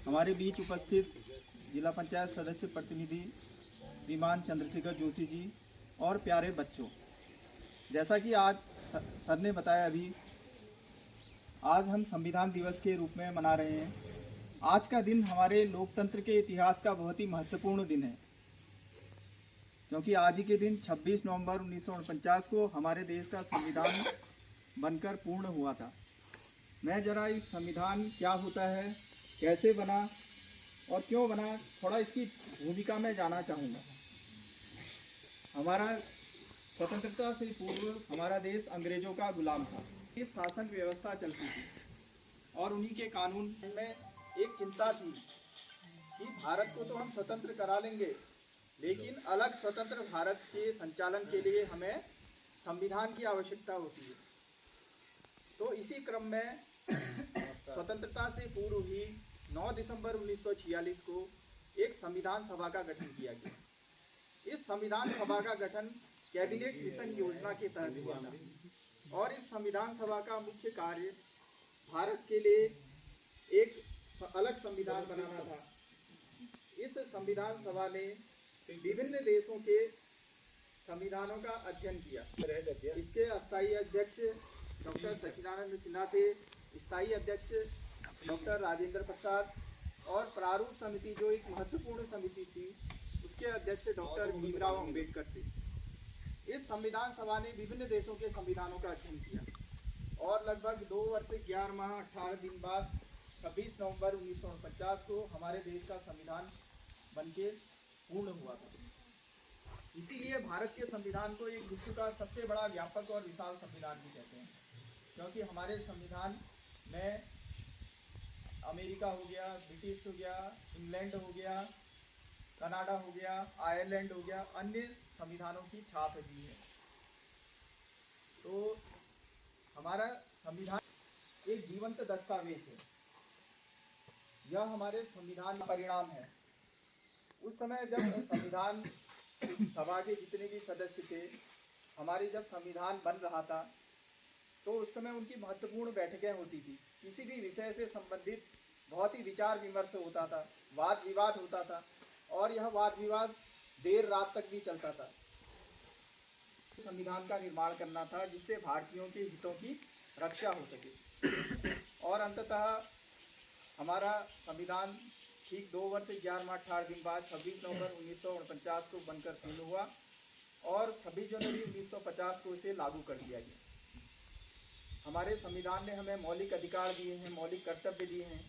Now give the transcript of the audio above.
हमारे बीच उपस्थित जिला पंचायत सदस्य प्रतिनिधि श्रीमान चंद्रशेखर जोशी जी और प्यारे बच्चों, जैसा कि आज सर ने बताया, अभी आज हम संविधान दिवस के रूप में मना रहे हैं। आज का दिन हमारे लोकतंत्र के इतिहास का बहुत ही महत्वपूर्ण दिन है, क्योंकि आज ही के दिन 26 नवंबर 1949 को हमारे देश का संविधान बनकर पूर्ण हुआ था। मैं जरा इस संविधान क्या होता है, कैसे बना और क्यों बना, थोड़ा इसकी भूमिका में जानना चाहूँगा। हमारा स्वतंत्रता से पूर्व हमारा देश अंग्रेजों का गुलाम था। इस शासन व्यवस्था चलती थी और उन्हीं के कानून में एक चिंता थी कि भारत को तो हम स्वतंत्र करा लेंगे, लेकिन अलग स्वतंत्र भारत के संचालन के लिए हमें संविधान की आवश्यकता होती है। तो इसी क्रम में स्वतंत्रता से पूर्व ही 9 दिसंबर 1946 को एक संविधान सभा का गठन किया गया। इस संविधान सभा का गठन कैबिनेट मिशन योजना के तहत हुआ था और इस संविधान सभा का मुख्य कार्य भारत के लिए एक अलग संविधान बनाना था। इस संविधान सभा ने विभिन्न देशों के संविधानों का अध्ययन किया। इसके अस्थायी अध्यक्ष डॉक्टर सच्चिदानंद सिन्हा थे, स्थायी अध्यक्ष डॉक्टर राजेंद्र प्रसाद और प्रारूप समिति, जो एक महत्वपूर्ण समिति थी, उसके अध्यक्ष डॉक्टर भीमराव अंबेडकर थे। इस संविधान सभा ने विभिन्न देशों के संविधानों का अध्ययन किया और लगभग 2 वर्ष 11 माह 18 दिन बाद 26 नवंबर 1949 को हमारे देश का संविधान बनके पूर्ण हुआ था। इसीलिए भारत के संविधान को एक विश्व का सबसे बड़ा व्यापक और विशाल संविधान भी कहते हैं, क्योंकि हमारे संविधान में अमेरिका हो गया, ब्रिटिश हो गया, इंग्लैंड हो गया, कनाडा हो गया, आयरलैंड हो गया, अन्य संविधानों की छाप भी है। तो हमारा संविधान एक जीवंत दस्तावेज है। यह हमारे संविधान का परिणाम है। उस समय जब संविधान सभा के जितने भी सदस्य थे, हमारी जब संविधान बन रहा था, तो उस समय उनकी महत्वपूर्ण बैठकें होती थी। किसी भी विषय से संबंधित बहुत ही विचार विमर्श होता था, वाद विवाद होता था और यह वाद विवाद देर रात तक भी चलता था। संविधान का निर्माण करना था जिससे भारतीयों के हितों की रक्षा हो सके और अंततः हमारा संविधान ठीक 2 वर्ष 11 माह 18 दिन बाद 26 नवंबर 1949 को बनकर पूर्ण हुआ और 26 जनवरी 1950 को इसे लागू कर दिया गया। हमारे संविधान ने हमें मौलिक अधिकार दिए हैं, मौलिक कर्तव्य दिए हैं